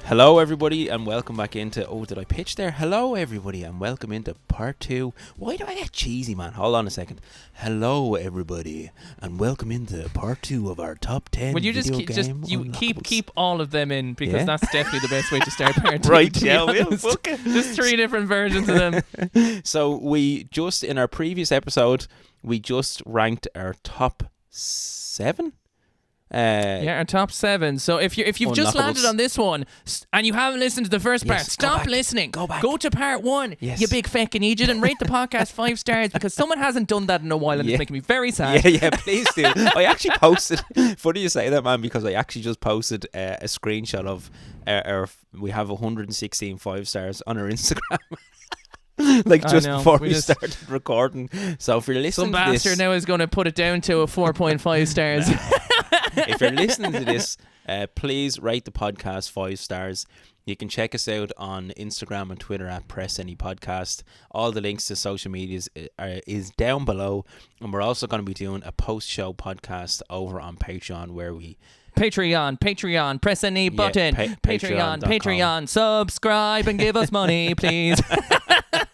Hello everybody and welcome back into... Oh, did I pitch there? Hello everybody and welcome into part 2. Why do I get cheesy, man? Hold on a second. Hello everybody and welcome into part 2 of our top 10 Would you video keep all of them in, because that's definitely the best way to start part 2. Right, yeah, we'll fuck it. There's 3 different versions of them. So we just, in our previous episode, we just ranked our top 7? Our top 7. So if you've just landed on this one and you haven't listened to the first part, stop listening. Go back. Go to part 1. Yes. You big fucking idiot, and rate the podcast 5 stars, because someone hasn't done that in a while and it's making me very sad. Yeah, please do. I actually posted. Funny you say that, man, because I actually just posted a screenshot of we have 116 5 stars on our Instagram. Before we started recording. So if you're listening to this, some bastard now is going to put it down to a 4.5 stars. If you're listening to this, please rate the podcast 5 stars. You can check us out on Instagram and Twitter at Press Any Podcast. All the links to social medias is down below, and we're also going to be doing a post-show podcast over on Patreon where we... Patreon, press any button. Patreon, subscribe and give us money, please.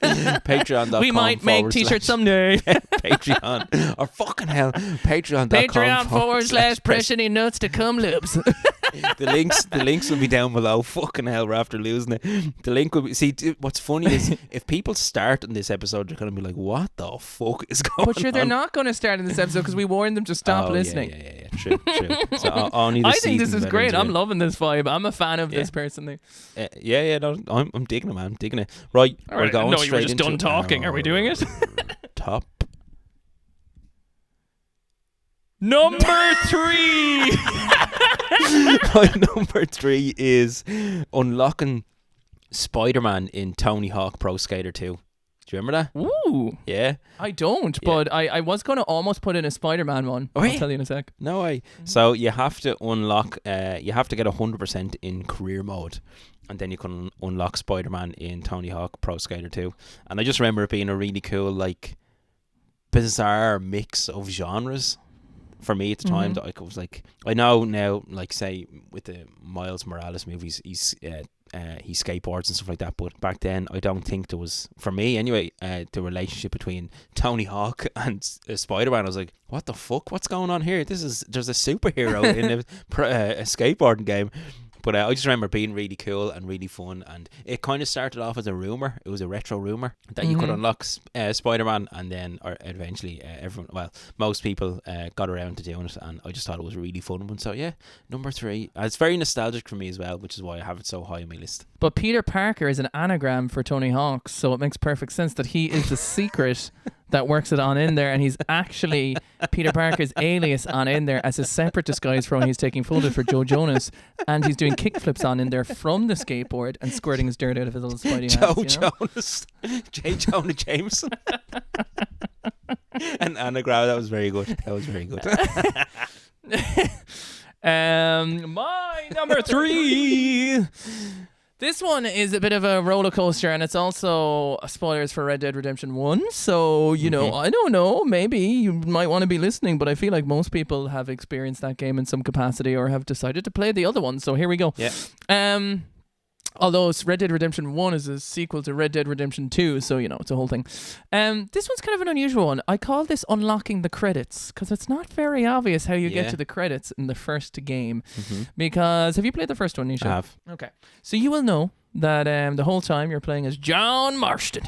Patreon.com. We might make t-shirts someday. Patreon. Or fucking hell. Patreon.com/ press any nuts to come loops. The links will be down below. Fucking hell, we're after losing it. The link will be... See, what's funny is if people start on this episode, they're going to be like, what the fuck is going on? But sure, they're not going to start in this episode because we warned them to stop listening. Yeah. True. So I think this is great. I'm loving this vibe. I'm a fan of this personally. No, I'm digging it, man. I'm digging it. Right, we're going straight into... No, you were just done talking. Are we doing it? Top... Number 3. My number 3 is unlocking Spider-Man in Tony Hawk Pro Skater 2. Do you remember that? Ooh. Yeah. I don't, but I was going to almost put in a Spider-Man one. I'll tell you in a sec. No way. So you have to unlock, you have to get 100% in career mode, and then you can unlock Spider-Man in Tony Hawk Pro Skater 2. And I just remember it being a really cool, like, bizarre mix of genres. For me at the time, that I was like, I know now, like, say with the Miles Morales movies, he skateboards and stuff like that, but back then I don't think there was, for me anyway, the relationship between Tony Hawk and Spider-Man. I was like, what the fuck? What's going on here? There's a superhero in a skateboarding game. But I just remember being really cool and really fun, and it kind of started off as a rumour. It was a retro rumour that you could unlock Spider-Man, and then eventually most people got around to doing it, and I just thought it was a really fun one. So yeah, number 3. It's very nostalgic for me as well, which is why I have it so high on my list. But Peter Parker is an anagram for Tony Hawk, so it makes perfect sense that he is the secret that works it on in there, and he's actually Peter Parker's alias on in there as a separate disguise for when he's taking photos for Joe Jonas, and he's doing kickflips on in there from the skateboard and squirting his dirt out of his little spidey hands. Jonas, J. Jonah Jameson. And anagram, that was very good. My number 3. This one is a bit of a roller coaster, and it's also spoilers for Red Dead Redemption 1. So, you know, I don't know, maybe you might want to be listening, but I feel like most people have experienced that game in some capacity or have decided to play the other one. So here we go. Yeah. Although Red Dead Redemption 1 is a sequel to Red Dead Redemption 2, so, you know, it's a whole thing. This one's kind of an unusual one. I call this unlocking the credits, because it's not very obvious how you get to the credits in the first game. Because, have you played the first one, Nisha? I have. Okay. So you will know that the whole time you're playing as John Marston,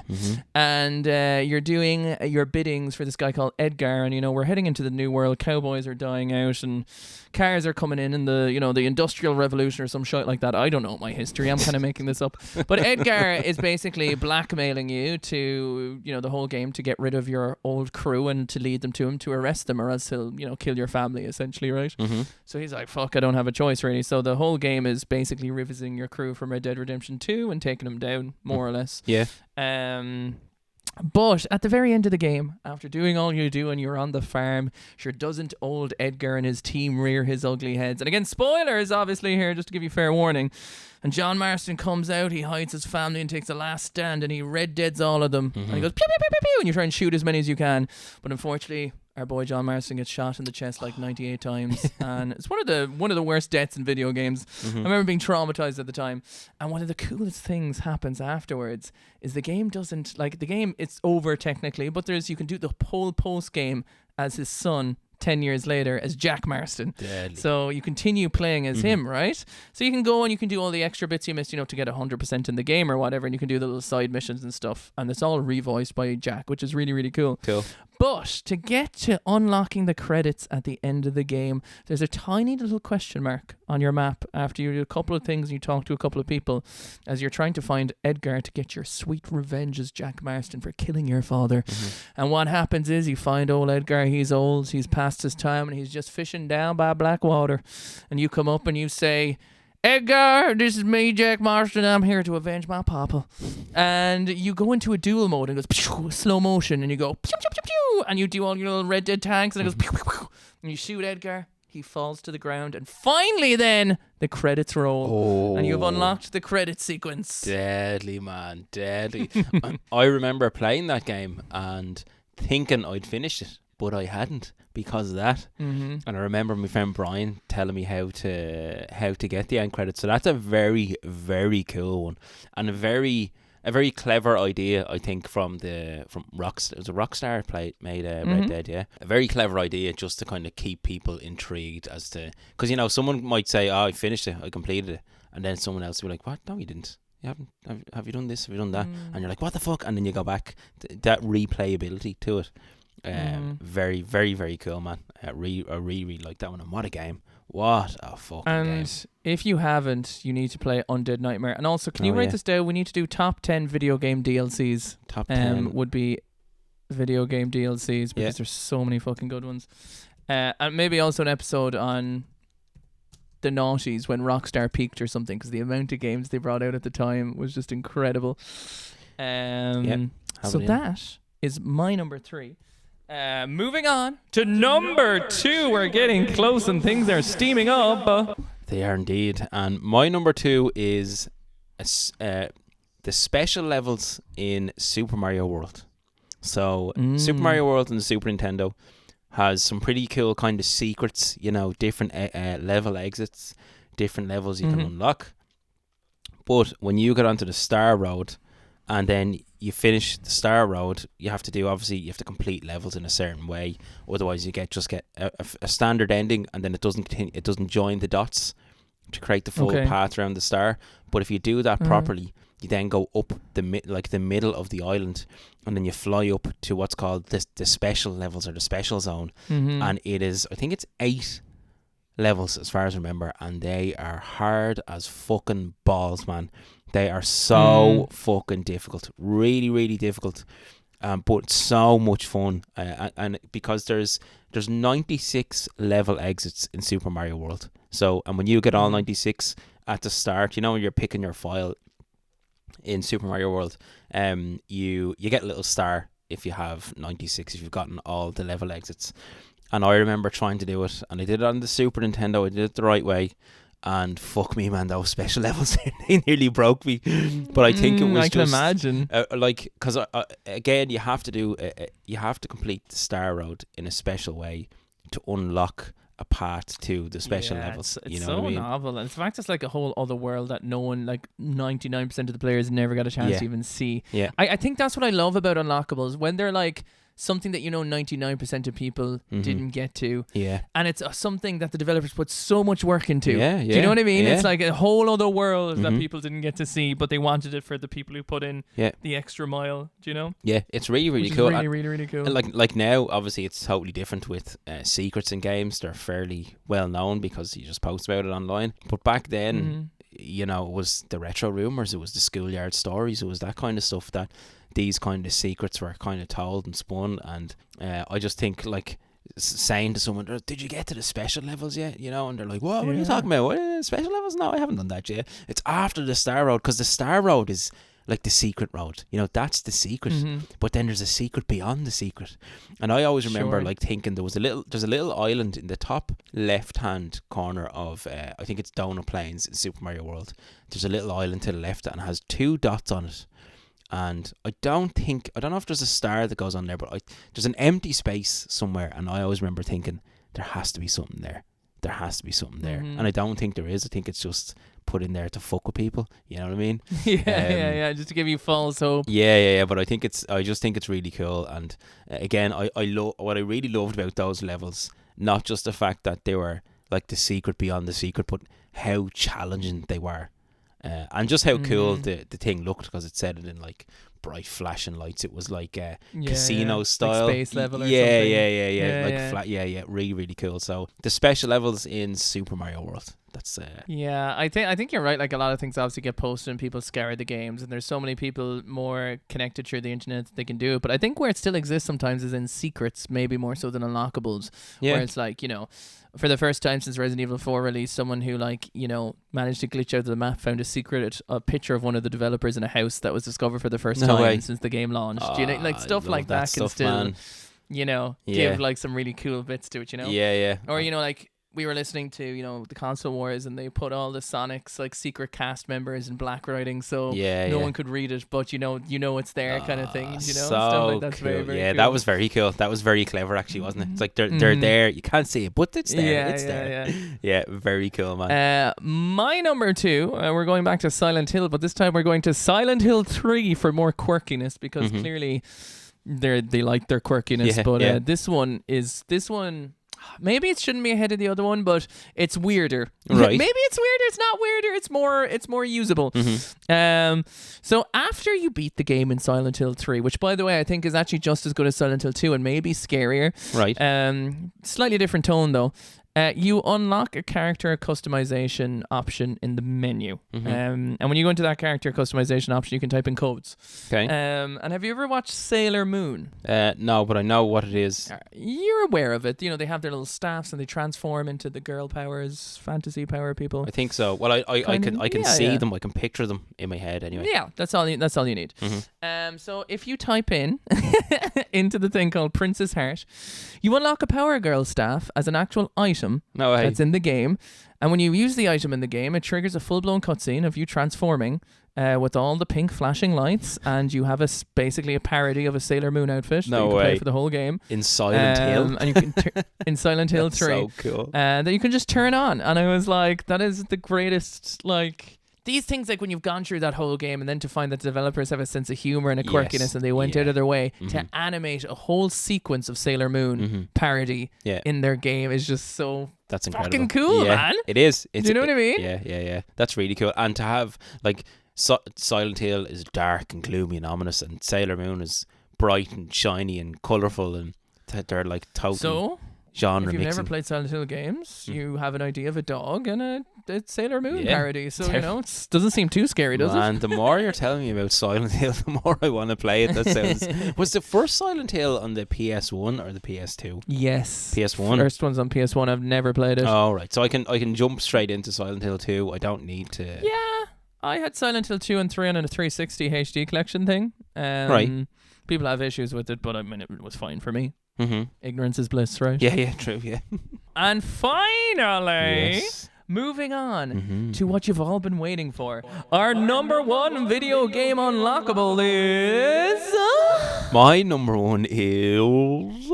and you're doing your biddings for this guy called Edgar, and, you know, we're heading into the new world. Cowboys are dying out, and cars are coming in the, you know, the Industrial Revolution or some shit like that. I don't know my history. I'm kind of making this up. But Edgar is basically blackmailing you to, you know, the whole game to get rid of your old crew and to lead them to him to arrest them, or else he'll, you know, kill your family, essentially, right? So he's like, fuck, I don't have a choice, really. So the whole game is basically revisiting your crew from Red Dead Redemption 2 and taking them down, more or less. Yeah. But at the very end of the game, after doing all you do and you're on the farm, sure doesn't old Edgar and his team rear his ugly heads. And again, spoilers obviously here, just to give you fair warning. And John Marston comes out, he hides his family and takes a last stand, and he red deads all of them. And he goes pew pew pew pew pew, and you try and shoot as many as you can. But unfortunately, our boy John Marston gets shot in the chest like 98 times, and it's one of the worst deaths in video games. I remember being traumatized at the time, and one of the coolest things happens afterwards is the game doesn't like the game. It's over technically, but you can do the whole post game as his son 10 years later as Jack Marston. Deadly. So you continue playing as him, right? So you can go and you can do all the extra bits you missed, to get 100% in the game or whatever, and you can do the little side missions and stuff, and it's all revoiced by Jack, which is really, really cool. But to get to unlocking the credits at the end of the game, there's a tiny little question mark on your map after you do a couple of things and you talk to a couple of people as you're trying to find Edgar to get your sweet revenge as Jack Marston for killing your father. And what happens is you find old Edgar, he's old, he's past his time, and he's just fishing down by Blackwater. And you come up and you say, Edgar, this is me, Jack Marston. I'm here to avenge my papa. And you go into a duel mode and it goes pew, slow motion, and you go pew, pew, pew, pew, and you do all your little Red Dead tanks, and it goes pew, pew, pew, and you shoot Edgar. He falls to the ground, and finally, then the credits roll, and you've unlocked the credit sequence. Deadly, man, deadly. I remember playing that game and thinking I'd finished it, but I hadn't because of that. And I remember my friend Brian telling me how to get the end credits. So that's a very, very cool one, and a very clever idea, I think, from Rockstar. It was a Rockstar made Red Dead, yeah. A very clever idea just to kind of keep people intrigued as to, because someone might say, "Oh, I finished it, I completed it," and then someone else will be like, "What? No, you didn't. You haven't. Have you done this? Have you done that?" And you're like, "What the fuck?" And then you go back. That replayability to it. Very, very, very cool, man. I really like that one. And what a game. What a fucking game. And if you haven't, you need to play Undead Nightmare. And also, can you write this down? We need to do top 10 video game DLCs. Top 10 would be video game DLCs, because there's so many fucking good ones. And maybe also an episode on the noughties when Rockstar peaked or something, because the amount of games they brought out at the time was just incredible. So that is my number 3. Moving on to number 2. We're getting close and things are steaming up. They are indeed. And my number 2 is the special levels in Super Mario World. So Super Mario World on the Super Nintendo has some pretty cool kind of secrets, different level exits, different levels you can unlock. But when you get onto the Star Road and then you finish the Star Road, you have to complete levels in a certain way. Otherwise, you get a standard ending, and then it doesn't join the dots to create the full path around the star. But if you do that properly, you then go up the middle of the island, and then you fly up to what's called the special levels, or the special zone. And it is, I think it's 8 levels as far as I remember, and they are hard as fucking balls, man. They are so fucking difficult, really, really difficult, but so much fun. And because there's 96 level exits in Super Mario World. So, and when you get all 96 at the start, when you're picking your file in Super Mario World, you get a little star if you have 96, if you've gotten all the level exits. And I remember trying to do it, and I did it on the Super Nintendo. I did it the right way. And fuck me, man, those special levels, they nearly broke me. But I think it was I can imagine. Because again, you have to complete the Star Road in a special way to unlock a path to the special levels. It's so novel, and in fact, it's like a whole other world that no one, like 99% of the players, never got a chance to even see. Yeah, I think that's what I love about Unlockables, when they're like something that 99% of people didn't get to. Yeah. And it's something that the developers put so much work into. Yeah. Do you know what I mean? Yeah. It's like a whole other world that people didn't get to see, but they wanted it for the people who put in the extra mile. Do you know? Yeah, it's really, really Which cool. Is really, really, really cool. And like now, obviously, it's totally different with secrets in games. They're fairly well known because you just post about it online. But back then, it was the retro rumors, it was the schoolyard stories, it was that kind of stuff that these kind of secrets were kind of told and spun. And I just think, like, saying to someone, did you get to the special levels yet? And they're like, what are you talking about? What, special levels? No, I haven't done that yet. It's after the Star Road, because the Star Road is like the secret road. That's the secret. But then there's a secret beyond the secret. And I always remember like thinking there's a little island in the top left hand corner of I think it's Donut Plains in Super Mario World. There's a little island to the left and has 2 dots on it. and I don't know if there's a star that goes on there, but there's an empty space somewhere, and I always remember thinking there has to be something there. There has to be something there, and I don't think there is. I think it's just put in there to fuck with people. You know what I mean? yeah, just to give you false hope. Yeah. But I just think it's really cool. And again, I what I really loved about those levels, not just the fact that they were like the secret beyond the secret, but how challenging they were. And just how cool the thing looked, because it said it in like bright flashing lights. It was like casino style, like space level or yeah, something. yeah, like flat, really, really cool. So the special levels in Super Mario World, that's yeah, I think you're right. Like a lot of things obviously get posted and people scour the games, and there's so many people more connected through the internet that they can do it. But I think where it still exists sometimes is in secrets, maybe more so than unlockables, where it's like, for the first time since Resident Evil 4 release, someone who managed to glitch out of the map found a picture of one of the developers in a house that was discovered for the first time since the game launched. Stuff like that can still, give like some really cool bits to it, Yeah. Or like we were listening to the console wars, and they put all the Sonic's like secret cast members in black writing, so no one could read it, but it's there, kind of thing. So stuff like that's cool. very, very yeah, cool. that was very cool. That was very clever, actually, wasn't it? It's like they're there, you can't see it, but it's there. It's there. Yeah, very cool, man. My number 2, we're going back to Silent Hill, but this time we're going to Silent Hill 3 for more quirkiness, because clearly they like their quirkiness. But this one. Maybe it shouldn't be ahead of the other one, but it's weirder. Right. Maybe it's weirder. It's not weirder. It's more usable. So after you beat the game in Silent Hill 3, which by the way I think is actually just as good as Silent Hill 2 and maybe scarier. Right. Slightly different tone though. You unlock a character customization option in the menu. And when you go into that character customization option, you can type in codes. Okay. And have you ever watched Sailor Moon? No, but I know what it is. You're aware of it. They have their little staffs and they transform into the girl powers, fantasy power people. I think so. Well, I can see them. I can picture them in my head anyway. Yeah, that's all you need. So if you type in into the thing called Princess Heart, you unlock a Power Girl staff as an actual item that's in the game, and when you use the item in the game, it triggers a full-blown cutscene of you transforming with all the pink flashing lights, and you have basically a parody of a Sailor Moon outfit that you can play for the whole game in Silent Hill, and you can in Silent Hill 3. So cool. That you can just turn on, and I was like, that is the greatest. Like, these things, like when you've gone through that whole game and then to find that the developers have a sense of humor and a quirkiness, and they went out of their way to animate a whole sequence of Sailor Moon parody in their game is just so that's incredible. Fucking cool, man. It is. Do you know what I mean? Yeah. That's really cool. And to have like Silent Hill is dark and gloomy and ominous, and Sailor Moon is bright and shiny and colourful, and they're like total genre if you've mixing. never played Silent Hill games, you have an idea of a dog and a Sailor Moon parody. So, it doesn't seem too scary, does it? And the more you're telling me about Silent Hill, the more I want to play it. That sounds... Was the first Silent Hill on the PS1 or the PS2? Yes. PS1? First one's on PS1. I've never played it. Oh, right. So I can jump straight into Silent Hill 2. I don't need to... Yeah. I had Silent Hill 2 and 3 on a 360 HD collection thing. Right. People have issues with it, but I mean, it was fine for me. Mm-hmm. Ignorance is bliss, right? Yeah, true, yeah. And finally, moving on to what you've all been waiting for. Our number 1 video game unlockable is... My number 1 is...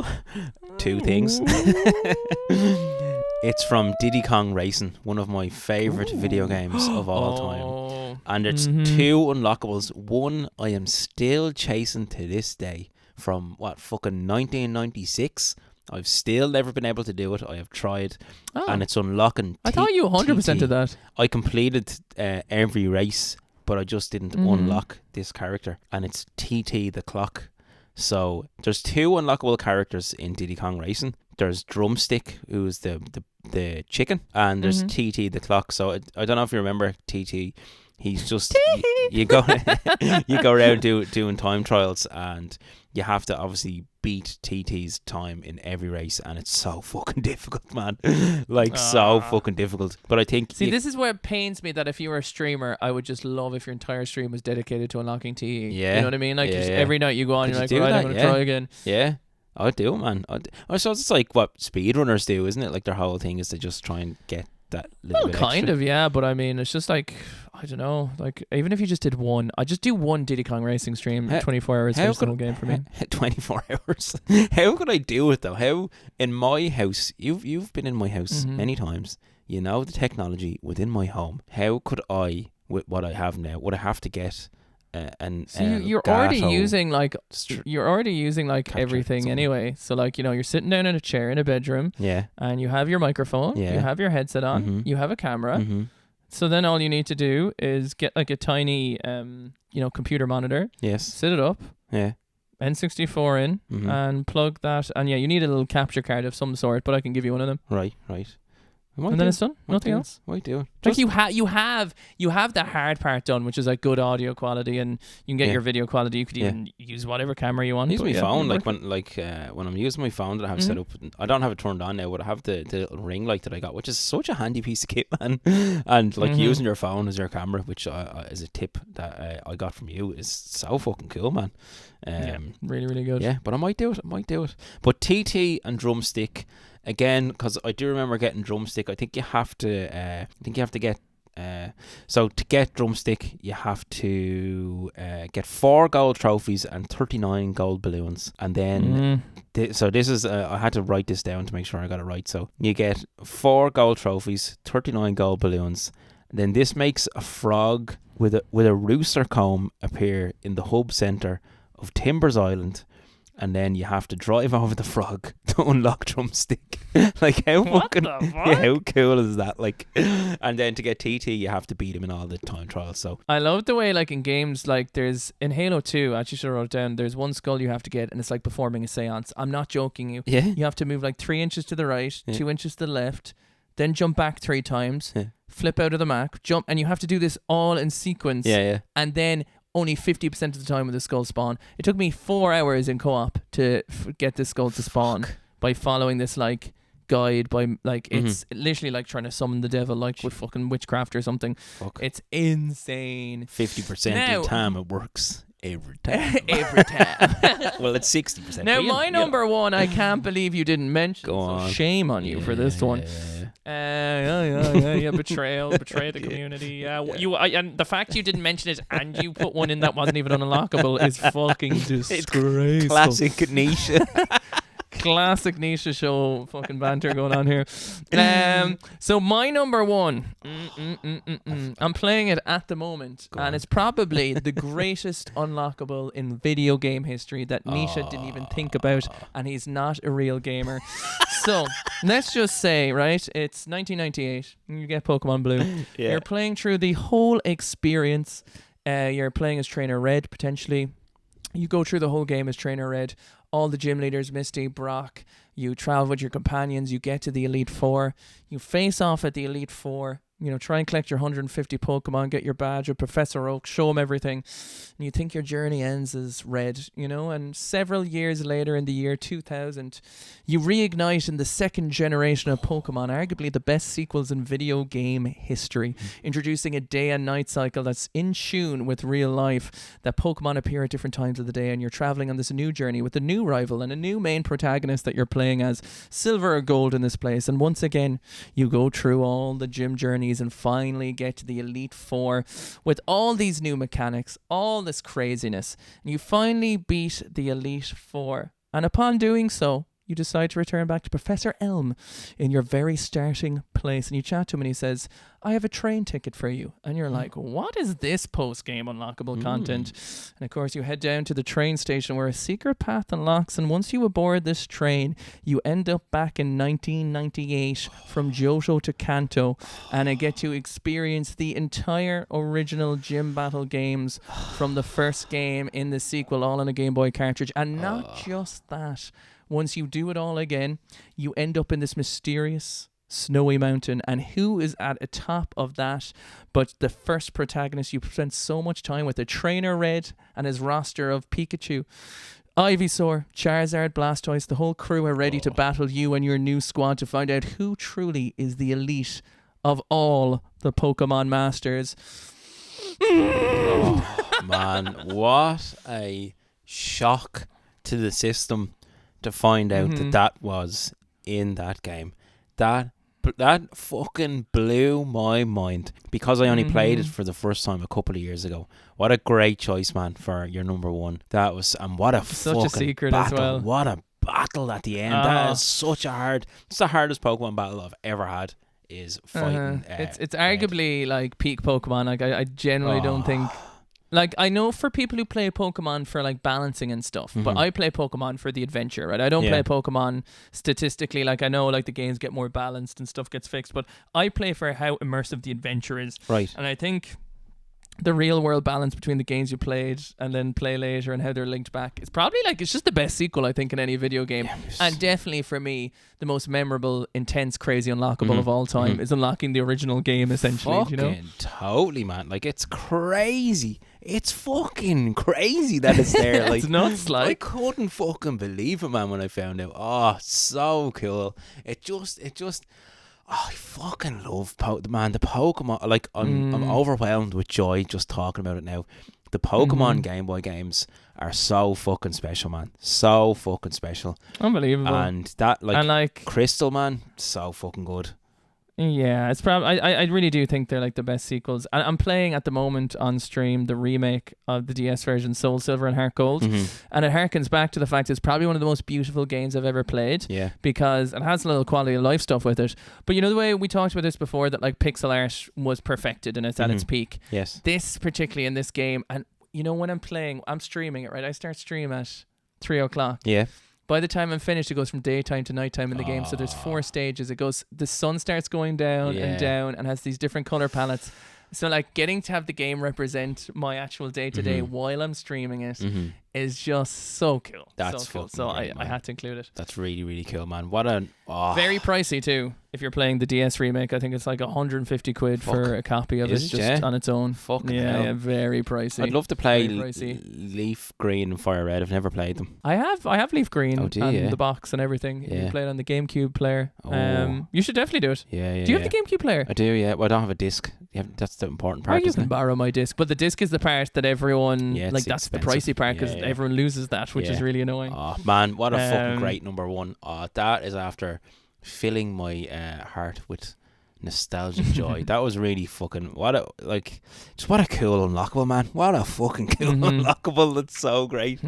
2 things. It's from Diddy Kong Racing, one of my favourite video games of all time. And there's 2 unlockables. One I am still chasing to this day. From fucking 1996. I've still never been able to do it. I have tried, and it's unlocking. I thought you 100% did that. I completed every race, but I just didn't unlock this character, and it's TT the Clock. So there's 2 unlockable characters in Diddy Kong Racing. There's Drumstick, who's the chicken, and there's TT the Clock. So I don't know if you remember TT. He's just you go around doing time trials, and you have to obviously beat TT's time in every race, and it's so fucking difficult, man. So fucking difficult. But I think this is where it pains me that if you were a streamer, I would just love if your entire stream was dedicated to unlocking TE. Yeah, you know what I mean? Like just every night you go on, you're like, right, I'm gonna try again. Yeah. I'd do it, man. I suppose it's like what speedrunners do, isn't it? Like their whole thing is to just try and get that little Well, bit kind extra. of, yeah. But I mean, it's just like, I don't know. Like, even if you just did one, I just do one Diddy Kong Racing stream, How- 24 hours, how finish the could- whole game for me. 24 hours. How could I do it though? How in my house? You've been in my house Mhm. many times. You know the technology within my home. How could I, with what I have now, would I have to get an So you're already Elgato using like str- you're already using like capture everything something? anyway. So like, you're sitting down in a chair in a bedroom Yeah. and you have your microphone, you Yeah. have your headset on, Mhm. you have a camera. Mm-hmm. So then all you need to do is get like a tiny computer monitor, Yes. sit it up, Yeah. N64 in, Mhm. and plug that. And yeah, you need a little capture card of some sort, but I can give you one of them. Right. I might And do then it. it's done. Might Nothing do it. else. Might do it. Like Just- you have the hard part done, which is like good audio quality, and you can get Yeah. your video quality. You could Yeah. even use whatever camera you want. use but my yeah, phone it'll like work. when I'm using my phone that I have set Mhm. up. I don't have it turned on now, but I have the little ring light that I got, which is such a handy piece of kit, man. And like Mhm. using your phone as your camera, which is a tip that I got from you, is so fucking cool, man. Yeah, really, really good. Yeah, but I might do it. But TT and drumstick again, because I do remember getting drumstick. I think you have to. Get. So to get drumstick, you have to get 4 gold trophies and 39 gold balloons, and then. Mhm. So this is I had to write this down to make sure I got it right. So you get 4 gold trophies, 39 gold balloons. Then this makes a frog with a rooster comb appear in the hub center of Timbers Island, and then you have to drive over the frog to unlock drumstick. Like how What fucking the fuck? yeah, how cool is that? Like, and then to get TT, you have to beat him in all the time trials. So I love the way, like in games, like there's in Halo 2, I actually should have wrote it down. There's one skull you have to get, and it's like performing a seance. I'm not joking you. yeah, You have to move like 3 inches to the right, Yeah. 2 inches to the left, then jump back 3 times, Yeah. flip out of the map, jump, and you have to do this all in sequence. yeah. And then only 50% of the time with the skull spawn. It took me 4 hours in co-op to get this skull to spawn by following this like guide by like it's literally like trying to summon the devil like with fucking witchcraft or something. Fuck. It's insane. 50% Now- of the time it works every time. Every time. Well, it's 60%. Now but you- my you know. number one, I can't believe you didn't mention. Go so on. shame on you for this one. Yeah, betrayal, betray the community. Yeah, and the fact you didn't mention it and you put one in that wasn't even unlockable is fucking disgraceful. Classic niche. Classic niche show fucking banter going on here. So my number one, I'm playing it at the moment, Go and on. it's probably the greatest unlockable in video game history that Nisha didn't even think about, and he's not a real gamer. So let's just say, right, it's 1998, and you get Pokemon Blue. Yeah. You're playing through the whole experience. You're playing as Trainer Red, potentially. You go through the whole game as Trainer Red. All the gym leaders, Misty, Brock. You travel with your companions. You get to the Elite Four. You face off at the Elite Four. You know, try and collect your 150 Pokemon, get your badge with Professor Oak, show him everything. And you think your journey ends as Red, you know, and several years later in the year 2000, you reignite in the second generation of Pokemon, arguably the best sequels in video game history, introducing a day and night cycle that's in tune with real life, that Pokemon appear at different times of the day, and you're traveling on this new journey with a new rival and a new main protagonist that you're playing as, silver or gold in this place. And once again, you go through all the gym journeys and finally get to the Elite Four with all these new mechanics, all this craziness. And you finally beat the Elite Four. And upon doing so, you decide to return back to Professor Elm in your very starting place. And you chat to him and he says, I have a train ticket for you. And you're like, what is this post-game unlockable content? And of course, you head down to the train station where a secret path unlocks. And once you aboard this train, you end up back in 1998 from Johto to Kanto. And I get to experience the entire original gym battle games from the first game in the sequel, all on a Game Boy cartridge. And not just that. Once you do it all again, you end up in this mysterious snowy mountain, and who is at the top of that but the first protagonist you spent so much time with, the Trainer Red and his roster of Pikachu, Ivysaur, Charizard, Blastoise. The whole crew are ready to battle you and your new squad to find out who truly is the elite of all the Pokemon Masters. Oh, man, what a shock to the system to find out that was in that game. That that fucking blew my mind because I only played it for the first time a couple of years ago. What a great choice, man, for your number one. That was, and what a Such fucking a secret battle. as well. What a battle at the end. That is such a hard. It's the hardest Pokemon battle I've ever had. Is fighting. It's arguably like peak Pokemon. Like I generally don't think. Like, I know for people who play Pokemon for like balancing and stuff, but I play Pokemon for the adventure, right? I don't play Pokemon statistically. Like, I know like the games get more balanced and stuff gets fixed, but I play for how immersive the adventure is. Right. And I think the real world balance between the games you played and then play later and how they're linked back, it's probably like, it's just the best sequel, I think, in any video game. Yeah, and definitely for me, the most memorable, intense, crazy unlockable of all time is unlocking the original game, essentially. Fucking you know? totally, man. Like, it's crazy. It's fucking crazy that it's there. Like, it's nuts, like. I couldn't fucking believe it, man, when I found out. Oh, so cool. It just I fucking love man, the Pokemon. Like, I'm overwhelmed with joy just talking about it now. The Pokemon Game Boy games are so fucking special, man. So fucking special. Unbelievable. And that, like Crystal, man, so fucking good. Yeah, it's probably. I really do think they're like the best sequels. And I'm playing at the moment on stream the remake of the DS version, Soul Silver and Heart Gold, and it harkens back to the fact it's probably one of the most beautiful games I've ever played. Yeah, because it has a little quality of life stuff with it. But you know the way we talked about this before, that like pixel art was perfected and it's at its peak. Yes. This particularly in this game, and you know when I'm streaming it, right? I start stream at 3:00. Yeah. By the time I'm finished, it goes from daytime to nighttime in the game. So there's 4 stages. It goes, the sun starts going down and down and has these different color palettes. So like getting to have the game represent my actual day to day while I'm streaming it is just so cool. That's so cool. fucking So great, I had to include it. That's really, really cool, man. What very pricey too. If you're playing the DS remake, I think it's like 150 quid for a copy of it just on its own. Fucking yeah, hell. Very pricey. I'd love to play Leaf Green and Fire Red. I've never played them. I have Leaf Green and the box and everything. Yeah. You play it on the GameCube player. You should definitely do it. Yeah. Do you have the GameCube player? I do, yeah. Well, I don't have a disc. That's the important part. Or you can borrow my disc, but the disc is the part that everyone like. That's expensive. The pricey part because everyone loses that, which is really annoying. Oh man, what a fucking great number one. Oh, that is after filling my heart with nostalgic joy. That was really fucking what a cool unlockable, man. What a fucking cool unlockable. That's so great.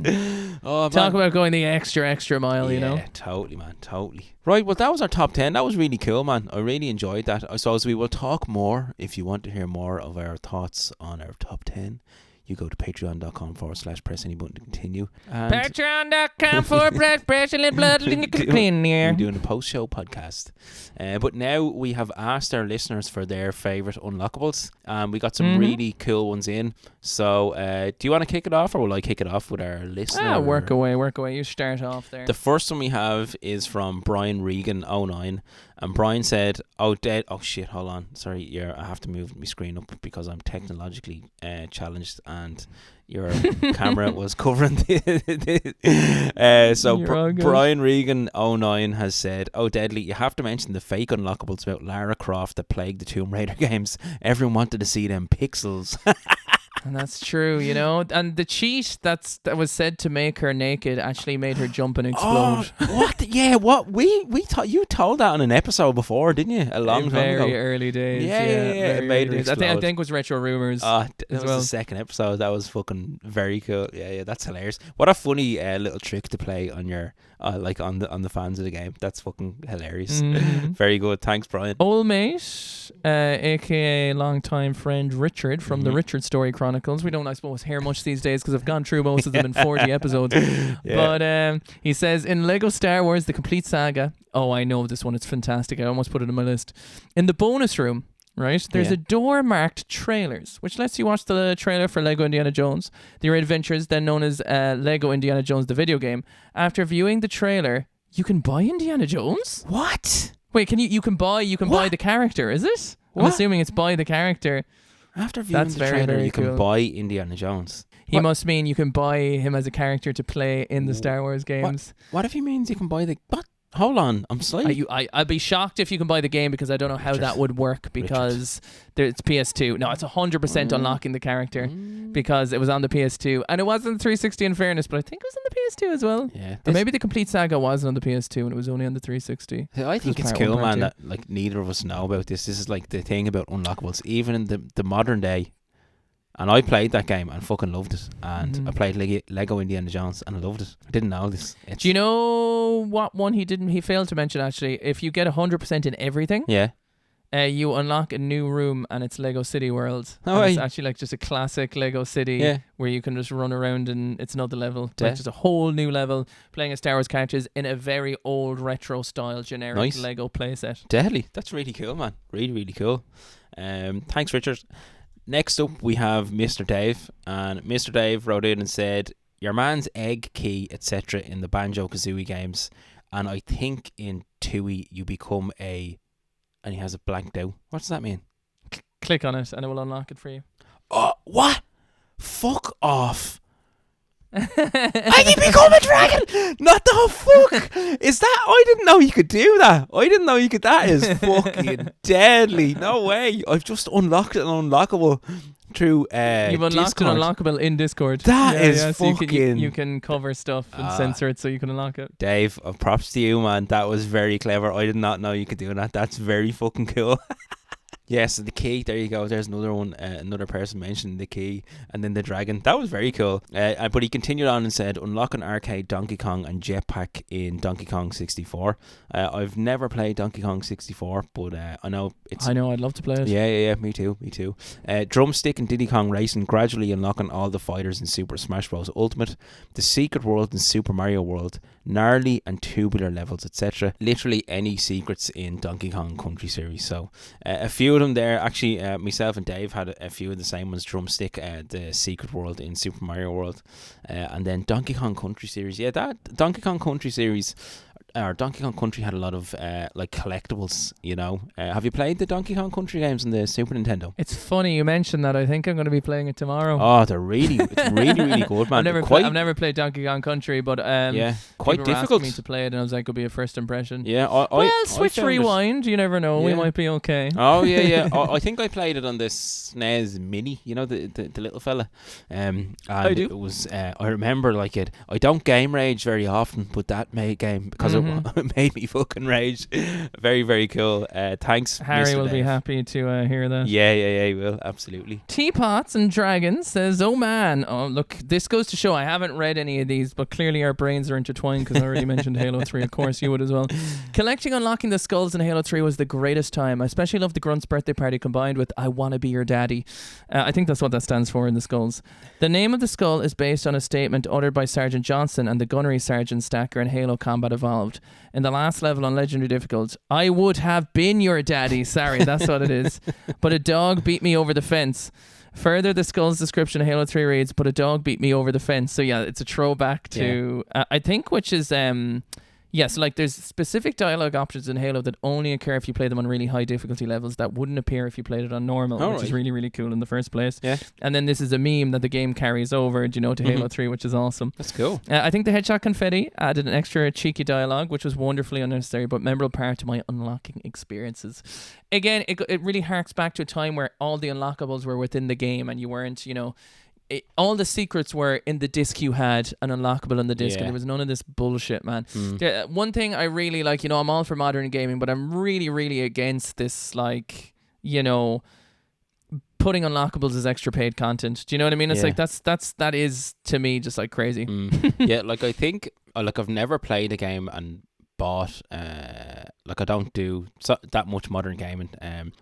Oh, talk about going the extra mile, you know. Yeah, totally, man, totally. Right, well, that was our top 10. That was really cool, man. I really enjoyed that. I suppose we will talk more if you want to hear more of our thoughts on our top 10. You go to patreon.com/press any button to continue. Patreon.com/press any button to continue. We're doing a post-show podcast. But now we have asked our listeners for their favourite unlockables. We got some really cool ones in. So do you want to kick it off, or will I kick it off with our listener? Work away. You start off there. The first one we have is from Brian Regan 09. And Brian said, oh shit, hold on. Sorry, I have to move my screen up because I'm technologically challenged and your camera was covering Brian Regan 09 has said, oh Deadly, you have to mention the fake unlockables about Lara Croft that plagued the Tomb Raider games. Everyone wanted to see them pixels. And that's true, you know. And the cheat that was said to make her naked actually made her jump and explode. Oh, what? Yeah, what? You told that on an episode before, didn't you? A long time ago. Very early days. Yeah. It made her explode. I think it was Retro Rumors. That was the second episode. That was fucking very cool. Yeah, that's hilarious. What a funny little trick to play on your like on the fans of the game. That's fucking hilarious. Very good. Thanks, Brian. Old mate, aka long-time friend Richard from the Richard Story Chronicles. We don't, I suppose, hear much these days because I've gone through most of them in 40 episodes. But he says, in Lego Star Wars The Complete Saga, oh, I know this one, it's fantastic, I almost put it on my list. In the bonus room, right, there's a door marked trailers, which lets you watch the trailer for Lego Indiana Jones, The Adventures, then known as Lego Indiana Jones the video game. After viewing the trailer, you can buy Indiana Jones? What? Wait, you can buy the character, is it? What? I'm assuming it's buy the character. After viewing the trailer, very you can cool. buy Indiana Jones. He must mean you can buy him as a character to play in the Star Wars games. What if he means you can buy the... What? Hold on, I'm slightly. I'd be shocked if you can buy the game because I don't know how that would work because it's PS2. No, it's 100% unlocking the character because it was on the PS2 and it was on the 360 in fairness, but I think it was on the PS2 as well. Yeah, Or maybe the complete saga wasn't on the PS2 and it was only on the 360. I think it's cool, man, that like neither of us know about this. This is like the thing about Unlockables, even in the modern day. And I played that game and fucking loved it. And I played Lego Indiana Jones and I loved it. I didn't know this. Do you know what one he failed to mention actually? If you get 100% in everything, you unlock a new room and it's Lego City World. It's actually like just a classic Lego City where you can just run around and it's another level. Like just a whole new level playing as Star Wars characters in a very old retro style generic Lego playset. Deadly. That's really cool, man. Really, really cool. Thanks, Richard. Next up, we have Mr. Dave, and Mr. Dave wrote in and said, your man's egg key, etc. in the Banjo-Kazooie games, and I think in Tui you become and he has it blanked out. What does that mean? Click on it and it will unlock it for you. Oh, what? Fuck off. I can become a dragon! Not the fuck! Is that? I didn't know you could do that. I didn't know you could. That is fucking deadly. No way. I've just unlocked an unlockable through You've unlocked Discord. An unlockable in Discord. That is fucking... So you can cover stuff and censor it so you can unlock it. Dave, props to you, man. That was very clever. I did not know you could do that. That's very fucking cool. Yes, the key. There you go. There's another one. Another person mentioned the key, and then the dragon. That was very cool. But he continued on and said, "Unlock an arcade Donkey Kong and jetpack in Donkey Kong 64." I've never played Donkey Kong 64, but I know it's. I know. I'd love to play it. Yeah. Me too. Drumstick and Diddy Kong Racing, gradually unlocking all the fighters in Super Smash Bros. Ultimate, the Secret World in Super Mario World, gnarly and tubular levels, etc. Literally any secrets in Donkey Kong Country series. So a few of them there. Actually, myself and Dave had a few of the same ones. Drumstick, the Secret World in Super Mario World, and then Donkey Kong Country series. Yeah, that Donkey Kong Country series. Or Donkey Kong Country had a lot of like collectibles, you know. Have you played the Donkey Kong Country games on the Super Nintendo? It's funny you mentioned that. I think I'm going to be playing it tomorrow. Oh, it's really good, man. I've never played Donkey Kong Country, but quite difficult. Me to play it, and I was like, it'll be a first impression. Yeah, Switch Rewind. You never know. We might be okay. Oh yeah. I think I played it on the SNES Mini. You know the little fella. And I do. It was. I remember like it. I don't game rage very often, but that game because it made me fucking rage. Very, very cool. Thanks, Harry Mr. will Dave. be happy to hear that. Yeah, he will, absolutely. Teapots and Dragons says, oh man, look, this goes to show I haven't read any of these, but clearly our brains are intertwined because I already mentioned Halo 3. Of course you would as well. Collecting unlocking the skulls in Halo 3 was the greatest time. I especially love the Grunt's birthday party combined with I Wanna Be Your Daddy. I think that's what that stands for in the skulls. The name of the skull is based on a statement uttered by Sergeant Johnson and the gunnery sergeant stacker in Halo Combat Evolved. In the last level on Legendary Difficult, I would have been your daddy. Sorry, that's what it is. But a dog beat me over the fence. Further, the skull's description of Halo 3 reads, but a dog beat me over the fence. So yeah, it's a throwback to, I think, which is... so like there's specific dialogue options in Halo that only occur if you play them on really high difficulty levels that wouldn't appear if you played it on normal, which is really, really cool in the first place. Yeah. And then this is a meme that the game carries over, to Halo 3, which is awesome. That's cool. I think the Headshot Confetti added an extra cheeky dialogue, which was wonderfully unnecessary, but memorable part to my unlocking experiences. Again, it really harks back to a time where all the unlockables were within the game and you weren't, all the secrets were in the disc you had, an unlockable on the disc, and there was none of this bullshit, man. One thing I really like, I'm all for modern gaming, but I'm really, really against this, like, putting unlockables as extra paid content. Do you know what I mean? It's like that is to me just like crazy. Yeah, like I think, like I've never played a game and bought, like I don't do that much modern gaming,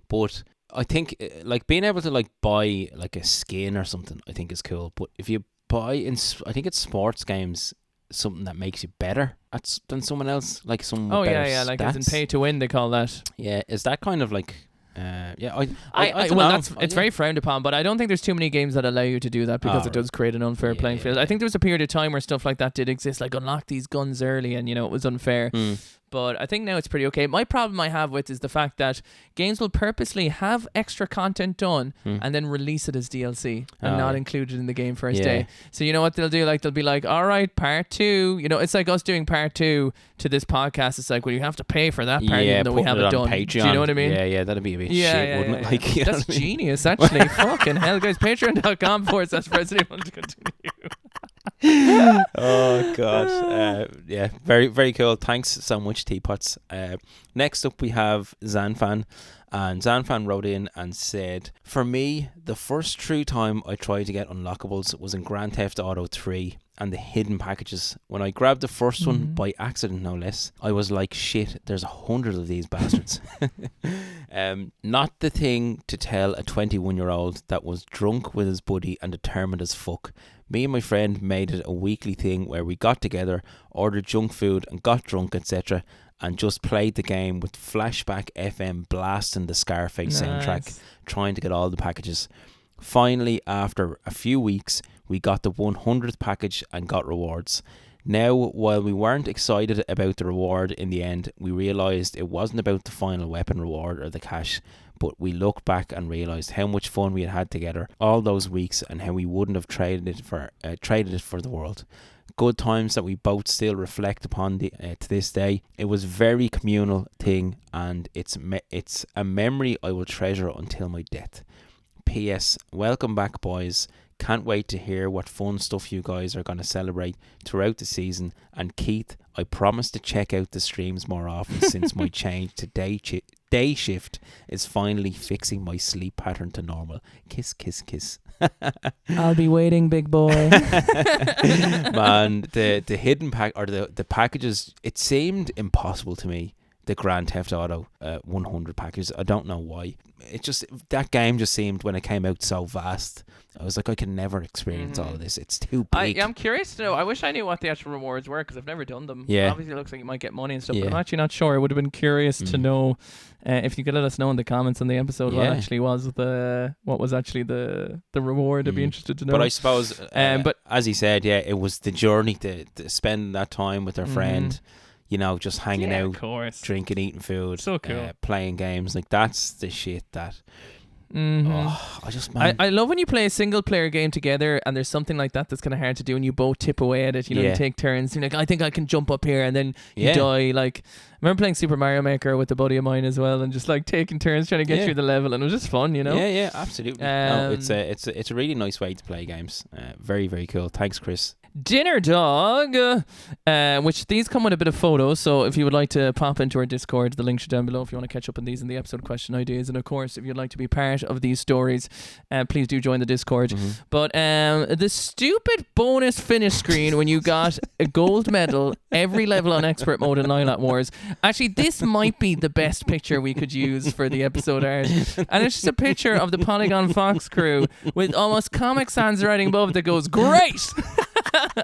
but I think like being able to like buy like a skin or something I think is cool, but if you buy I think it's sports games something that makes you better than someone else, like some like stats. as in pay to win they call that. Yeah, is that kind of like I it's very frowned upon, but I don't think there's too many games that allow you to do that because it does create an unfair playing field. I think there was a period of time where stuff like that did exist, like unlock these guns early and it was unfair. But I think now it's pretty okay. My problem I have with is the fact that games will purposely have extra content done and then release it as DLC and not include it in the game first day. So you know what they'll do? Like they'll be like, all right, part 2. You know, it's like us doing part 2 to this podcast. It's like, well, you have to pay for that part even though we have it done. Patreon. Do you know what I mean? Yeah, that'd be a bit shit, wouldn't it? Like, you know that's what I mean? genius, actually. Fucking hell, guys. Patreon.com/Resident to continue. Oh god, yeah, very very cool. Thanks so much, Teapots. Next up we have Zanfan, and Zanfan wrote in and said, for me, the first true time I tried to get unlockables was in Grand Theft Auto 3 and the hidden packages. When I grabbed the first one by accident, no less, I was like, shit, there's 100 of these bastards. Not the thing to tell a 21-year-old that was drunk with his buddy and determined as fuck. Me and my friend made it a weekly thing where we got together, ordered junk food and got drunk, etc., and just played the game with Flashback FM blasting the Scarface soundtrack, trying to get all the packages. Finally, after a few weeks, we got the 100th package and got rewards. Now, while we weren't excited about the reward in the end, we realised it wasn't about the final weapon reward or the cash, but we looked back and realised how much fun we had had together all those weeks and how we wouldn't have traded it for the world. Good times that we both still reflect upon to this day. It was a very communal thing, and it's a memory I will treasure until my death. P.S. Welcome back, boys. Can't wait to hear what fun stuff you guys are going to celebrate throughout the season. And Keith, I promise to check out the streams more often since my change to day shift is finally fixing my sleep pattern to normal. Kiss, kiss, kiss. I'll be waiting, big boy. Man, the hidden pack or the packages, it seemed impossible to me. The Grand Theft Auto 100 packages. I don't know why. It just, that game just seemed, when it came out, so vast. I was like, I can never experience all of this. It's too big. I'm curious to know. I wish I knew what the actual rewards were because I've never done them. Yeah. Obviously, it looks like you might get money and stuff, but I'm actually not sure. I would have been curious to know if you could let us know in the comments on the episode what actually was the reward. I'd be interested to know. But I suppose, but as he said, it was the journey to spend that time with their friend. You know, just hanging out, drinking, eating food, so cool. Playing games. Like, that's the shit that... I love when you play a single player game together and there's something like that that's kind of hard to do and you both tip away at it. You know, you take turns. You're like, I think I can jump up here, and then you die. Like, I remember playing Super Mario Maker with a buddy of mine as well, and just like taking turns trying to get through the level, and it was just fun, you know. Yeah, absolutely. No, it's a really nice way to play games. Very, very cool. Thanks, Chris. Dinner Dog, which these come with a bit of photos, so if you would like to pop into our Discord, the link should down below if you want to catch up on these in the episode question ideas. And of course, if you'd like to be part of these stories, please do join the Discord. But the stupid bonus finish screen when you got a gold medal every level on expert mode in Lilac Wars, actually this might be the best picture we could use for the episode art, and it's just a picture of the Polygon Fox crew with almost Comic Sans writing above that goes, great.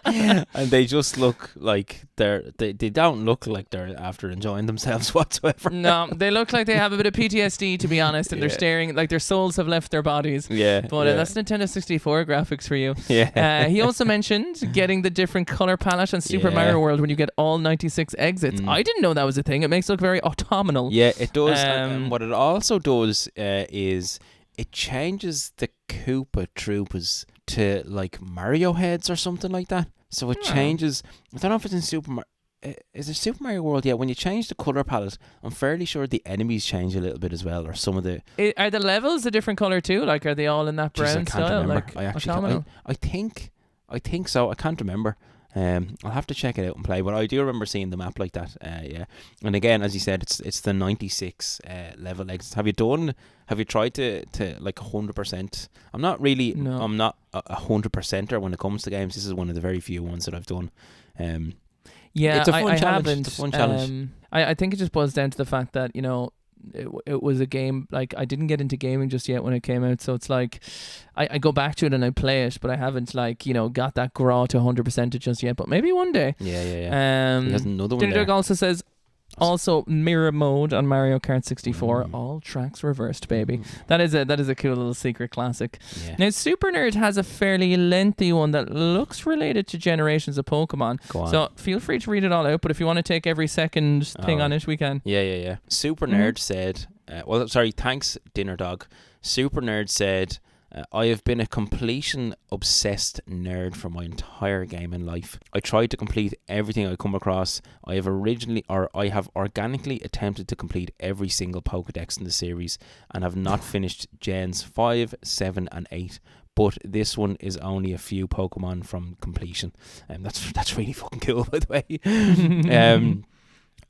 And they just look like they don't look like they're after enjoying themselves whatsoever. No, they look like they have a bit of PTSD, to be honest, and they're staring like their souls have left their bodies. But that's Nintendo 64 graphics for you. He also mentioned getting the different color palette on Super Mario World when you get all 96 exits. I didn't know that was a thing. It makes it look very autumnal. Yeah, it does. And what it also does is it changes the Koopa Troopas to like Mario heads or something like that. So it changes. I don't know if it's in Super Mario. Is it Super Mario World? Yeah, when you change the color palette, I'm fairly sure the enemies change a little bit as well, or some of the. Are the levels a different color too? Like, are they all in that brown style? Remember. Like, I think so. I can't remember. I'll have to check it out and play, but I do remember seeing the map like that. And again, as you said, it's the 96 level exits. Have you tried to like 100%? I'm not really. No. I'm not a 100%er when it comes to games. This is one of the very few ones that I've done. It's a fun challenge. Haven't. It's a fun challenge. I think it just boils down to the fact that, you know, it was a game, like, I didn't get into gaming just yet when it came out, so it's like I go back to it and I play it, but I haven't, like, you know, got that graw to 100% just yet, but maybe one day. Yeah. He has another one there. Doug also says, Also, mirror mode on Mario Kart 64, all tracks reversed, baby. That is a cool little secret classic. Yeah. Now, Super Nerd has a fairly lengthy one that looks related to generations of Pokemon. Go on. So feel free to read it all out, but if you want to take every second thing on it, we can. Yeah. Super Mm-hmm. Nerd said, thanks, Dinner Dog. Super Nerd said, I have been a completion obsessed nerd for my entire gaming life. I tried to complete everything I come across. I have organically attempted to complete every single Pokedex in the series and have not finished Gens 5, 7 and 8. But this one is only a few Pokemon from completion. That's really fucking cool, by the way.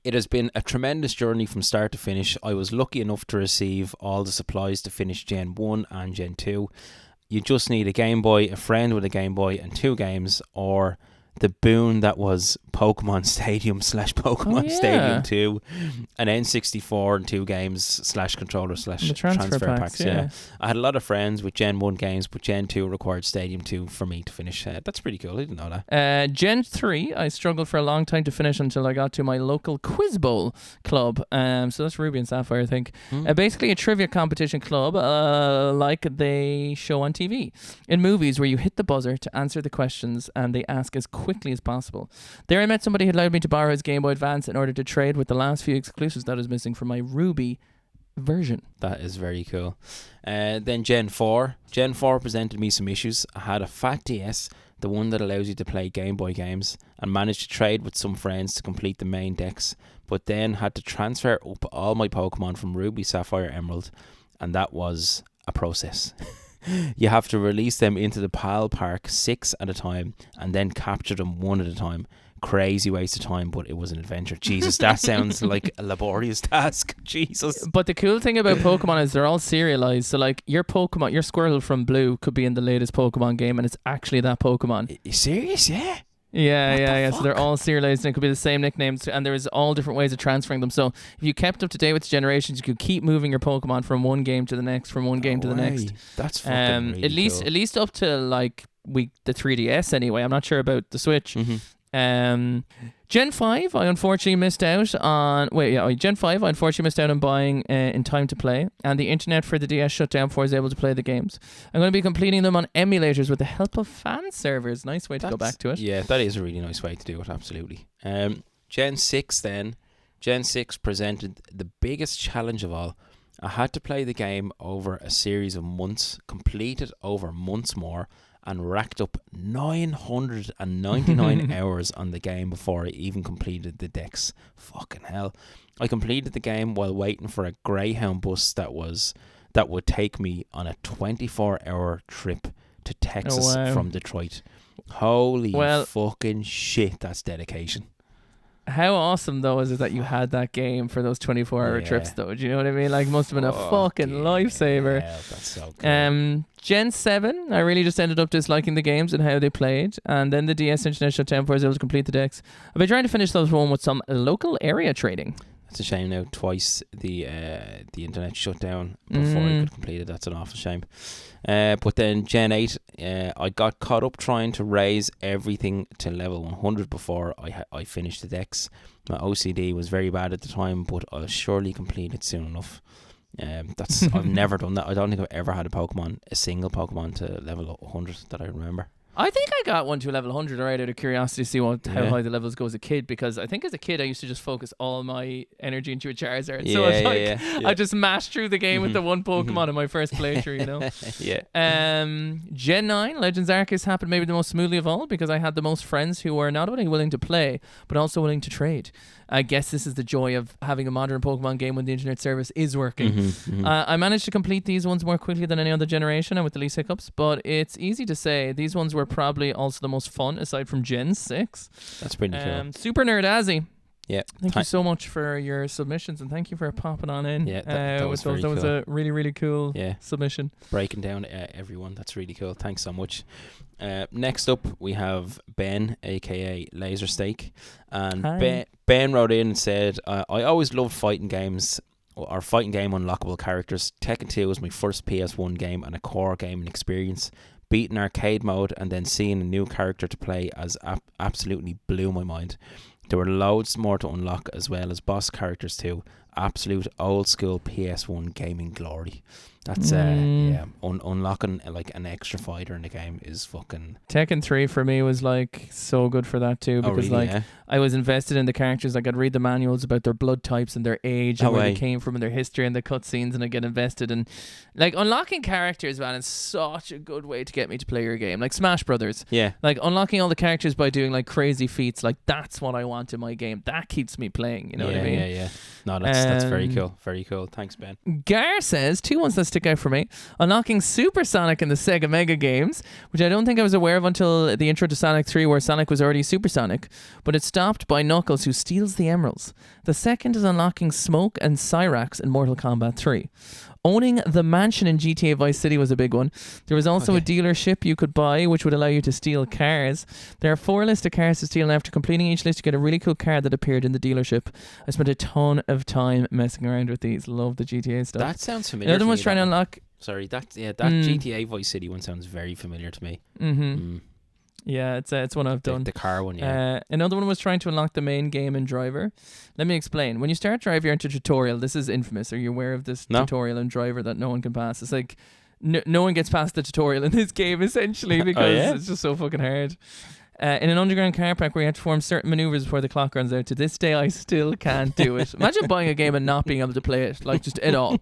It has been a tremendous journey from start to finish. I was lucky enough to receive all the supplies to finish Gen 1 and Gen 2. You just need a Game Boy, a friend with a Game Boy, and 2 games, or the boon that was Pokemon Stadium / Pokemon Stadium 2, an N64 and 2 games / controller / transfer packs. Yeah. I had a lot of friends with Gen 1 games, but Gen 2 required Stadium 2 for me to finish. That's pretty cool. I didn't know that. Gen 3, I struggled for a long time to finish until I got to my local Quiz Bowl club. So that's Ruby and Sapphire, I think. Basically a trivia competition club like they show on TV. In movies where you hit the buzzer to answer the questions and they ask as quickly as possible. There I met somebody who allowed me to borrow his Game Boy Advance in order to trade with the last few exclusives that was missing from my Ruby version. That is very cool. Then Gen 4. Gen 4 presented me some issues. I had a fat DS, the one that allows you to play Game Boy games, and managed to trade with some friends to complete the main decks, but then had to transfer up all my Pokemon from Ruby, Sapphire, Emerald, and that was a process. You have to release them into the PAL Park 6 at a time and then capture them 1 at a time. Crazy waste of time, but it was an adventure. Jesus, that sounds like a laborious task. Jesus. But the cool thing about Pokemon is they're all serialized. So like your Pokemon, your Squirtle from Blue could be in the latest Pokemon game and it's actually that Pokemon. Are you serious? Yeah. Yeah. So they're all serialized and it could be the same nicknames and there's all different ways of transferring them. So if you kept up to date with the generations, you could keep moving your Pokemon from one game to the next, from one game to the next. That's fucking really cool. At least up to like the 3DS anyway. I'm not sure about the Switch. Gen 5 I unfortunately missed out on buying in time to play, and the internet for the DS shut down before I was able to play the games. I'm going to be completing them on emulators with the help of fan servers. Nice way to go back to it. Yeah, that is a really nice way to do it, absolutely. Gen 6 then. Gen 6 presented the biggest challenge of all. I had to play the game over a series of months, complete it over months more, and racked up 999 hours on the game before I even completed the decks. Fucking hell. I completed the game while waiting for a Greyhound bus that would take me on a 24-hour trip to Texas from Detroit. Holy fucking shit, that's dedication. How awesome though is it that you had that game for those 24-hour trips though? Do you know what I mean? Like, must have been a fucking lifesaver. Yeah, that's so cool. Gen 7, I really just ended up disliking the games and how they played, and then the DS internet shut down before I was able to complete the decks. I've been trying to finish those one with some local area trading. It's a shame now. Twice the internet shut down before I could complete it. That's an awful shame. But then Gen 8, I got caught up trying to raise everything to level 100 before I finished the decks. My OCD was very bad at the time, but I'll surely complete it soon enough. I've never done that. I don't think I've ever had a single Pokemon to level 100 that I remember. I think I got one to level 100 right out of curiosity to see how high the levels go as a kid, because I think as a kid I used to just focus all my energy into a Charizard. So it's like I just mashed through the game with the one Pokemon in my first playthrough, you know. Gen 9, Legends Arceus happened maybe the most smoothly of all because I had the most friends who were not only willing to play but also willing to trade. I guess this is the joy of having a modern Pokemon game when the internet service is working. I managed to complete these ones more quickly than any other generation and with the least hiccups, but it's easy to say these ones were probably also the most fun aside from Gen 6. That's pretty cool. Super Nerd Azzy. Yeah. Thank you so much for your submissions and thank you for popping on in. Yeah, that was very cool. That was a really, really cool submission. Breaking down everyone. That's really cool. Thanks so much. Next up, we have Ben, aka Laser Steak. And Ben wrote in and said, I always loved fighting games or fighting game unlockable characters. Tekken 2 was my first PS1 game and a core gaming experience. Beating arcade mode and then seeing a new character to play as absolutely blew my mind. There were loads more to unlock as well as boss characters too. Absolute old school PS1 gaming glory. That's unlocking like an extra fighter in the game is fucking. Tekken 3 for me was like so good for that too, because really, like I was invested in the characters. Like I'd read the manuals about their blood types and their age and where they came from and their history and the cutscenes, and I get invested in like unlocking characters, man. It's such a good way to get me to play your game. Like Smash Brothers. Yeah. Like unlocking all the characters by doing like crazy feats. Like that's what I want in my game. That keeps me playing. You know what I mean? Yeah. No, that's very cool. Very cool. Thanks, Ben. Gar says 2 ones that stick out for me: unlocking Super Sonic in the Sega Mega games, which I don't think I was aware of until the intro to Sonic 3, where Sonic was already Super Sonic, but it's stopped by Knuckles, who steals the emeralds. The second is unlocking Smoke and Cyrax in Mortal Kombat 3. Owning the mansion in GTA Vice City was a big one. There was also a dealership you could buy, which would allow you to steal cars. There are 4 lists of cars to steal, and after completing each list, you get a really cool car that appeared in the dealership. I spent a ton of time messing around with these. Love the GTA stuff. That sounds familiar. Another one's trying to unlock... Sorry, that GTA Vice City one sounds very familiar to me. Yeah, it's one I've done. The car one, yeah. Another one was trying to unlock the main game in Driver. Let me explain. When you start Driver, you're into tutorial. This is infamous. Are you aware of this tutorial in Driver that no one can pass? It's like no one gets past the tutorial in this game, essentially, because it's just so fucking hard. In an underground car park where you have to perform certain maneuvers before the clock runs out. To this day, I still can't do it. Imagine buying a game and not being able to play it, like just at all.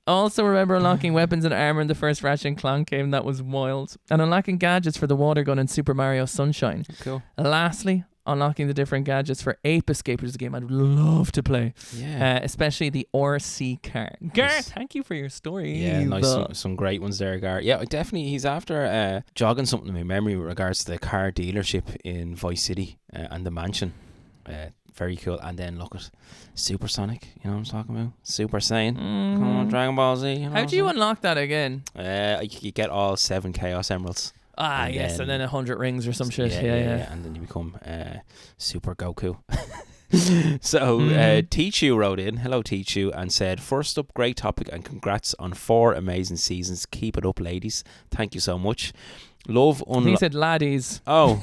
Also remember unlocking weapons and armor in the first Ratchet and Clank game. That was wild. And unlocking gadgets for the water gun in Super Mario Sunshine. Cool. Lastly, unlocking the different gadgets for Ape Escape, which is a game I'd love to play. Yeah. Especially the RC car. Gar, thank you for your story. Yeah, nice. Some great ones there, Gar. Yeah, definitely. He's after jogging something in my memory with regards to the car dealership in Vice City and the mansion. Very cool. And then look at Super Sonic. You know what I'm talking about? Super Saiyan. Come on, Dragon Ball Z. You know how do you unlock that again? You get all 7 Chaos Emeralds. And then 100 rings or some shit. Yeah. And then you become Super Goku. So Tichu wrote in, hello Tichu, and said, first up, great topic and congrats on 4 amazing seasons. Keep it up, ladies. Thank you so much. Love he said laddies. Oh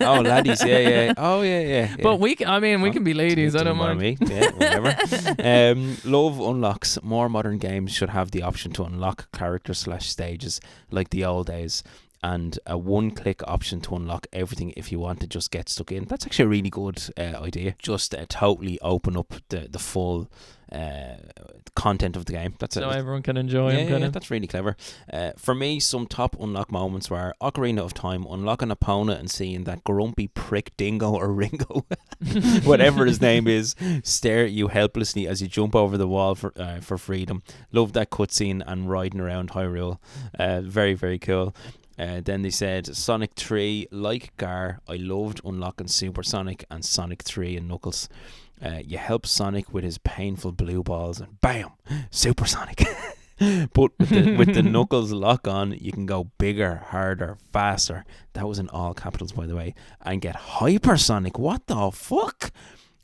laddies, yeah. Oh yeah. But we can be ladies. I don't mind. Me. Yeah, whatever. Love unlocks. More modern games should have the option to unlock characters/stages like the old days, and a one-click option to unlock everything if you want to just get stuck in. That's actually a really good idea. Just totally open up the full content of the game. That's so everyone can enjoy them. Yeah, that's really clever. For me, some top unlock moments were Ocarina of Time, unlocking Epona and seeing that grumpy prick Dingo or Ringo, whatever his name is, stare at you helplessly as you jump over the wall for freedom. Love that cutscene and riding around Hyrule. Very, very cool. Then they said Sonic 3, like Gar, I loved unlocking Super Sonic and Sonic 3 and Knuckles. You help Sonic with his painful blue balls and bam, Super Sonic. But with the Knuckles lock on, you can go bigger, harder, faster. That was in all capitals, by the way. And get Hypersonic. What the fuck?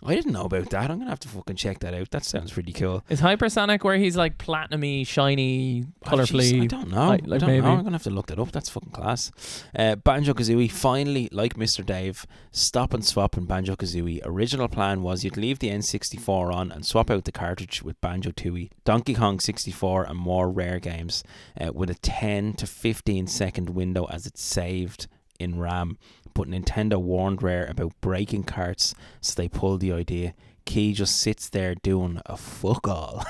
I didn't know about that. I'm going to have to fucking check that out. That sounds pretty cool. Is Hypersonic where he's like platinumy, shiny, colourfully? I don't know. I'm going to have to look that up. That's fucking class. Banjo-Kazooie, finally, like Mr. Dave, stop and swap in Banjo-Kazooie. Original plan was you'd leave the N64 on and swap out the cartridge with Banjo-Tooie, Donkey Kong 64 and more rare games with a 10 to 15 second window as it's saved in RAM. But Nintendo warned Rare about breaking carts, so they pulled the idea. Key just sits there doing a fuck all.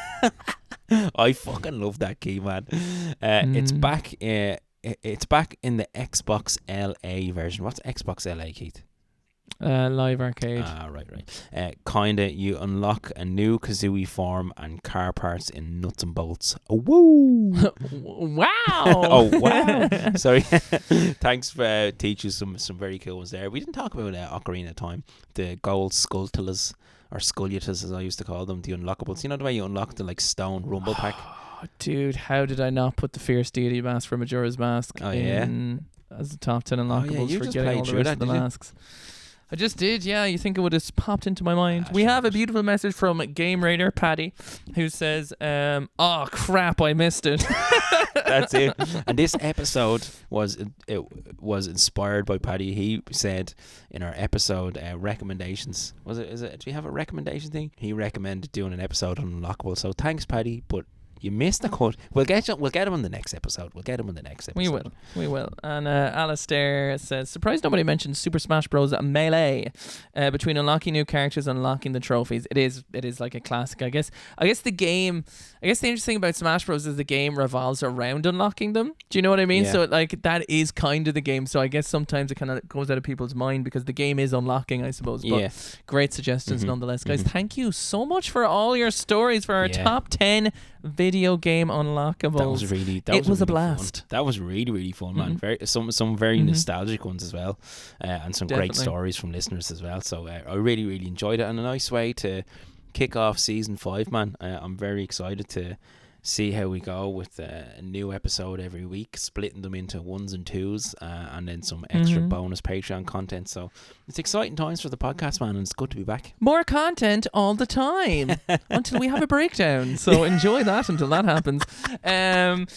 I fucking love that key, man. It's back. It's back in the Xbox LA version. What's Xbox LA, Keith? Live Arcade. Right. Kinda, you unlock a new Kazooie form and car parts in Nuts and Bolts. Oh, woo! Wow! Oh, wow! Sorry. Thanks for teaching some very cool ones there. We didn't talk about Ocarina of Time. The gold Skulltulas, or Skullitas as I used to call them, the Unlockables. You know the way you unlock the stone rumble pack? Dude, how did I not put the Fierce Deity Mask from Majora's Mask in as the top 10 Unlockables for getting all the rest of the masks? I just did, yeah. You think it would have popped into my mind. We have a beautiful message from Game Raider Paddy, who says, "Oh crap, I missed it." That's it. And this episode was inspired by Paddy. He said in our episode recommendations. Is it? Do you have a recommendation thing? He recommended doing an episode on Unlockables. So thanks, Paddy. But you missed the cut. We'll get him on the next episode. We will. And Alistair says, surprised nobody mentioned Super Smash Bros. Melee between unlocking new characters and unlocking the trophies. It is like a classic, I guess. The interesting thing about Smash Bros. Is the game revolves around unlocking them. Do you know what I mean? Yeah. So like that is kind of the game. So I guess sometimes it kind of goes out of people's mind because the game is unlocking, I suppose. But yeah. Great suggestions nonetheless, guys. Thank you so much for all your stories for our top 10 video game unlockables. It was a blast. Fun. That was really, really fun, man. Some very nostalgic ones as well, and some great stories from listeners as well. So I really, really enjoyed it, and a nice way to kick off season 5, man. I'm very excited to see how we go with a new episode every week, splitting them into 1s and 2s, and then some extra bonus Patreon content. So it's exciting times for the podcast, man, and it's good to be back. More content all the time until we have a breakdown. So enjoy that until that happens. And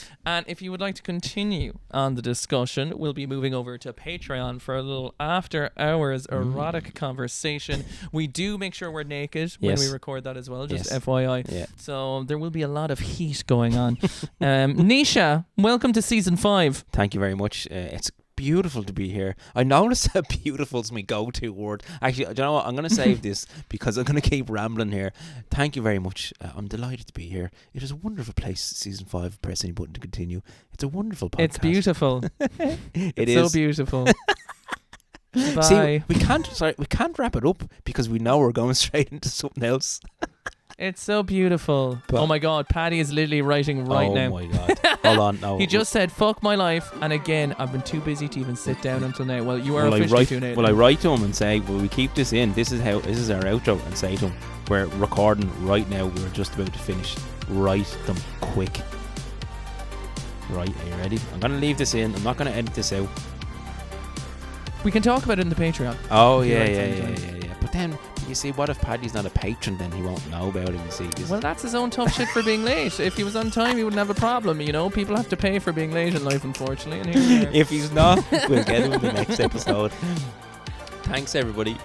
if you would like to continue on the discussion, we'll be moving over to Patreon for a little after hours erotic conversation. We do make sure we're naked when we record that as well, just FYI. Yeah. So there will be a lot of heat going on. Nisha, welcome to season 5. Thank you very much. It's beautiful to be here. I noticed that beautiful is my go-to word. Actually, do you know what? I'm going to save this because I'm going to keep rambling here. Thank you very much. I'm delighted to be here. It is a wonderful place, season 5. Press any button to continue. It's a wonderful podcast. It's beautiful. It's so beautiful. Bye. See, we can't wrap it up because we know we're going straight into something else. It's so beautiful. But oh my God, Paddy is literally writing now. Oh my God. Hold on. No. He just said, fuck my life. And again, I've been too busy to even sit down until now. Well, you are officially too late. Will I write to him and say, will we keep this in? This is our outro, and say to him, we're recording right now. We're just about to finish. Write them quick. Right, are you ready? I'm going to leave this in. I'm not going to edit this out. We can talk about it in the Patreon. Oh, yeah. But then, you see, what if Paddy's not a patron? Then he won't know about it, you see. Well, that's his own tough shit for being late. If he was on time, he wouldn't have a problem, you know? People have to pay for being late in life, unfortunately. And here we are. If he's not, we'll get him in the next episode. Thanks, everybody.